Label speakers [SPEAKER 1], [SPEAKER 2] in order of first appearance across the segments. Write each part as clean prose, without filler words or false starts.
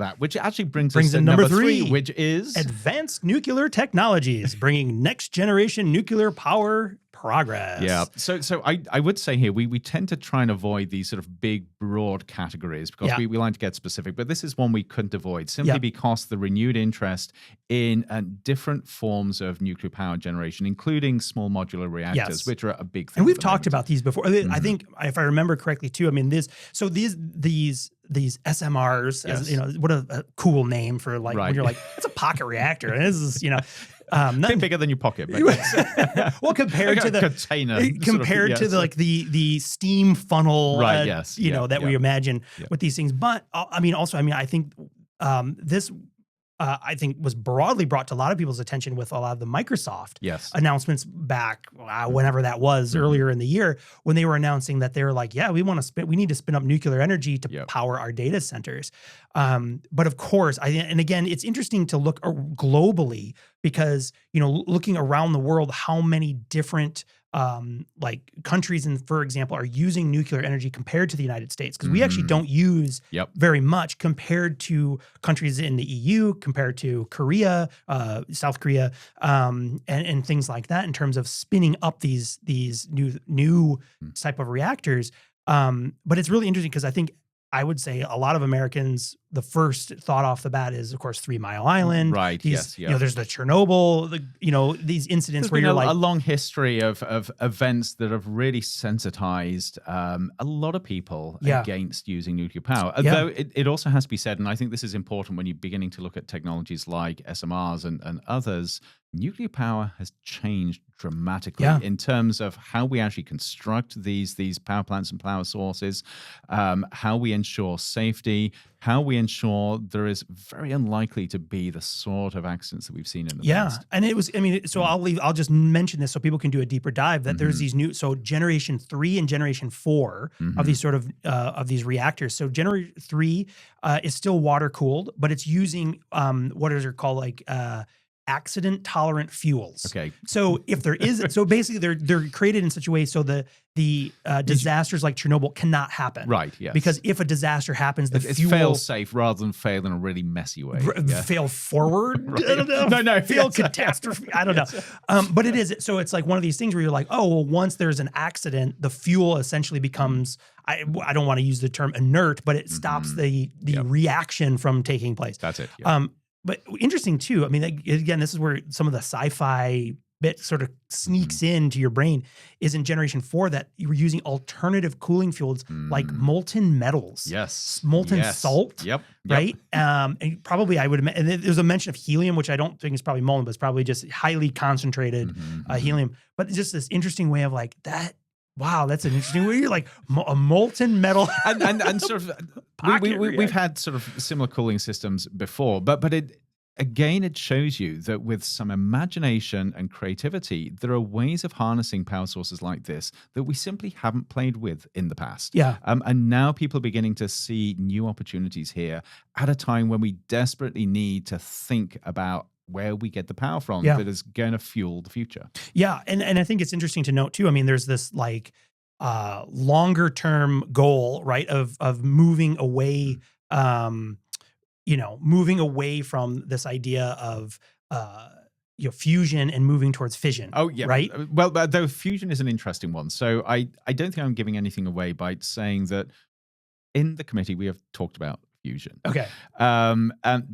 [SPEAKER 1] that, which actually brings us to
[SPEAKER 2] in number three,
[SPEAKER 1] which is
[SPEAKER 2] advanced nuclear technologies, bringing next generation nuclear power progress.
[SPEAKER 1] Yeah. So I would say here, we tend to try and avoid these sort of big, broad categories because we like to get specific. But this is one we couldn't avoid simply because the renewed interest in different forms of nuclear power generation, including small modular reactors, which are a big thing.
[SPEAKER 2] And we've talked about these before. I think, if I remember correctly too, I mean, these SMRs, as, you know, what a cool name for like, when you're like, it's a pocket reactor. And this is, you know,
[SPEAKER 1] bit bigger than your pocket. But
[SPEAKER 2] well, compared to the
[SPEAKER 1] container,
[SPEAKER 2] to the, like the steam funnel, you know, that we imagine with these things. But I mean, also, I mean, I think this, I think was broadly brought to a lot of people's attention with a lot of the Microsoft announcements back whenever that was earlier in the year, when they were announcing that they were like, yeah, we need to spin up nuclear energy to power our data centers. But of course, and again, it's interesting to look globally because, you know, looking around the world, how many different like countries, and for example, are using nuclear energy compared to the United States, because we actually don't use very much compared to countries in the EU, compared to Korea, South Korea, and things like that in terms of spinning up these new type of reactors. But it's really interesting because I would say a lot of Americans, the first thought off the bat is, of course, 3 Mile Island.
[SPEAKER 1] Right.
[SPEAKER 2] You know, there's the Chernobyl, you know, these incidents where you're like,
[SPEAKER 1] a long history of events that have really sensitized a lot of people against using nuclear power. Although it also has to be said, and I think this is important when you're beginning to look at technologies like SMRs and others, nuclear power has changed dramatically in terms of how we actually construct these power plants and power sources, how we ensure safety, how we ensure there is very unlikely to be the sort of accidents that we've seen in the past.
[SPEAKER 2] And it was, I mean, so I'll just mention this so people can do a deeper dive, that there's these new, so generation 3 and generation 4 of these sort of these reactors. So generation 3 is still water cooled, but it's using what is called like accident tolerant fuels.
[SPEAKER 1] Okay.
[SPEAKER 2] So if there is, so basically they're created in such a way so the disasters like Chernobyl cannot happen.
[SPEAKER 1] Right. Yes.
[SPEAKER 2] Because if a disaster happens,
[SPEAKER 1] it's fail safe rather than fail in a really messy way.
[SPEAKER 2] Fail forward.
[SPEAKER 1] Right.
[SPEAKER 2] I don't know.
[SPEAKER 1] No.
[SPEAKER 2] Fail catastrophe. I don't know. But it is. So it's like one of these things where you're like, oh, well, once there's an accident, the fuel essentially becomes, I don't want to use the term inert, but it stops the reaction from taking place.
[SPEAKER 1] That's it.
[SPEAKER 2] But interesting too, I mean, again, this is where some of the sci-fi bit sort of sneaks into your brain, is in generation 4 that you were using alternative cooling fuels like molten metals. Molten salt. Right? And probably I would, and there's a mention of helium, which I don't think is probably molten, but it's probably just highly concentrated helium. But it's just this interesting way of like that. Wow, that's an interesting way. You're like a molten metal,
[SPEAKER 1] and sort of we've had sort of similar cooling systems before, but it shows you that with some imagination and creativity, there are ways of harnessing power sources like this that we simply haven't played with in the past. And now people are beginning to see new opportunities here at a time when we desperately need to think about where we get the power from that is going to fuel the future.
[SPEAKER 2] And I think it's interesting to note too, I mean, there's this like longer term goal, right, of moving away, moving away from this idea of fusion and moving towards fission.
[SPEAKER 1] Oh yeah,
[SPEAKER 2] right.
[SPEAKER 1] Well, though fusion is an interesting one. So I don't think I'm giving anything away by saying that in the committee we have talked about fusion.
[SPEAKER 2] Okay.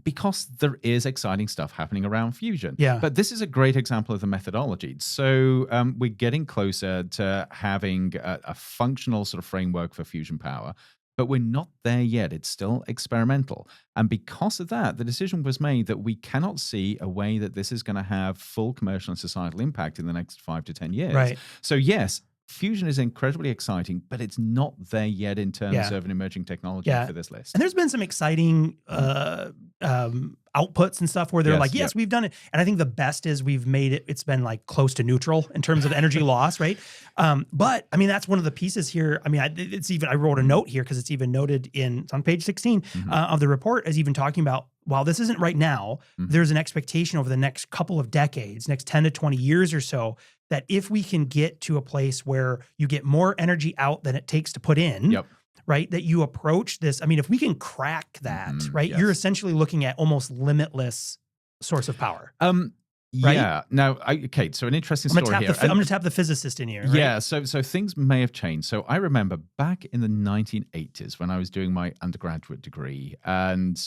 [SPEAKER 1] Because there is exciting stuff happening around fusion.
[SPEAKER 2] Yeah.
[SPEAKER 1] But this is a great example of the methodology. So we're getting closer to having a functional sort of framework for fusion power, but we're not there yet. It's still experimental. And because of that, the decision was made that we cannot see a way that this is going to have full commercial and societal impact in the next 5 to 10 years.
[SPEAKER 2] Right.
[SPEAKER 1] So yes, fusion is incredibly exciting, but it's not there yet in terms of an emerging technology for this list.
[SPEAKER 2] And there's been some exciting outputs and stuff where they're like, yes, we've done it. And I think the best is we've made it, it's been like close to neutral in terms of energy loss, right? But I mean, that's one of the pieces here. I mean, I wrote a note here because it's even noted it's on page 16 of the report, as even talking about, while this isn't right now, there's an expectation over the next couple of decades, next 10 to 20 years or so, that if we can get to a place where you get more energy out than it takes to put in, right? That you approach this. I mean, if we can crack that, right, you're essentially looking at almost limitless source of power. Right?
[SPEAKER 1] Yeah. Now, okay. So an interesting story here.
[SPEAKER 2] I'm going to tap the physicist in here. Right?
[SPEAKER 1] Yeah. So things may have changed. So I remember back in the 1980s when I was doing my undergraduate degree, and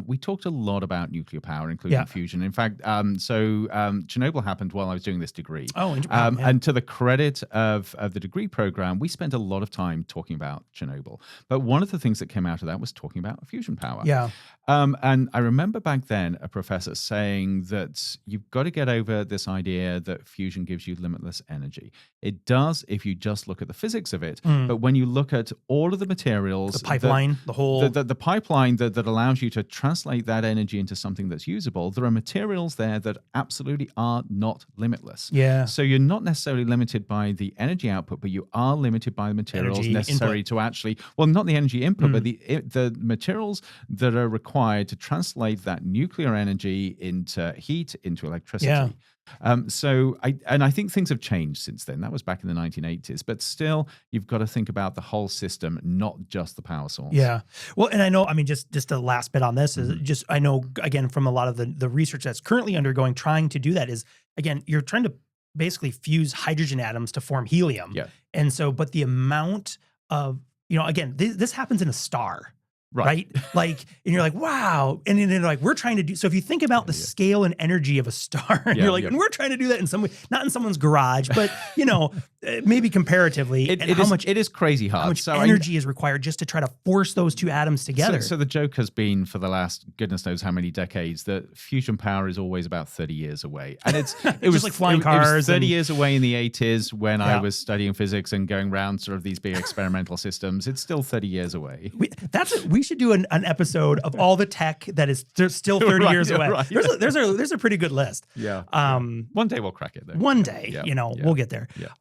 [SPEAKER 1] we talked a lot about nuclear power, including fusion. In fact, Chernobyl happened while I was doing this degree.
[SPEAKER 2] Oh,
[SPEAKER 1] and to the credit of the degree program, we spent a lot of time talking about Chernobyl. But one of the things that came out of that was talking about fusion power.
[SPEAKER 2] Yeah.
[SPEAKER 1] And I remember back then a professor saying that you've got to get over this idea that fusion gives you limitless energy. It does if you just look at the physics of it. But when you look at all of the materials,
[SPEAKER 2] the pipeline,
[SPEAKER 1] the pipeline that allows you to translate that energy into something that's usable, there are materials there that absolutely are not limitless.
[SPEAKER 2] Yeah.
[SPEAKER 1] So you're not necessarily limited by the energy output, but you are limited by the materials
[SPEAKER 2] energy
[SPEAKER 1] necessary
[SPEAKER 2] input.
[SPEAKER 1] to actually, well, not the energy input, but the materials that are required to translate that nuclear energy into heat, into electricity.
[SPEAKER 2] Yeah.
[SPEAKER 1] I think things have changed since then. That was back in the 1980s, but still, you've got to think about the whole system, not just the power source.
[SPEAKER 2] Yeah. Well, and I know, I mean, just the last bit on this is just, I know, again, from a lot of the research that's currently undergoing, trying to do that is, again, you're trying to basically fuse hydrogen atoms to form helium.
[SPEAKER 1] Yeah.
[SPEAKER 2] And so, but the amount of, again, this happens in a star. Right. Like, and you're like, wow. And then they're like, we're trying to do, so if you think about the scale and energy of a star, and you're like, and we're trying to do that in some way, not in someone's garage, but, maybe comparatively,
[SPEAKER 1] it is crazy hard.
[SPEAKER 2] How much energy is required just to try to force those two atoms together.
[SPEAKER 1] So the joke has been for the last goodness knows how many decades that fusion power is always about 30 years away. And it was
[SPEAKER 2] just like flying cars.
[SPEAKER 1] It was 30 years away in the 80s when I was studying physics and going around sort of these big experimental systems. It's still 30 years away.
[SPEAKER 2] We should do an episode of all the tech that is still 30 years away. Right. There's a pretty good list.
[SPEAKER 1] Yeah. One day we'll crack it though.
[SPEAKER 2] One day, we'll get there.
[SPEAKER 1] Yeah.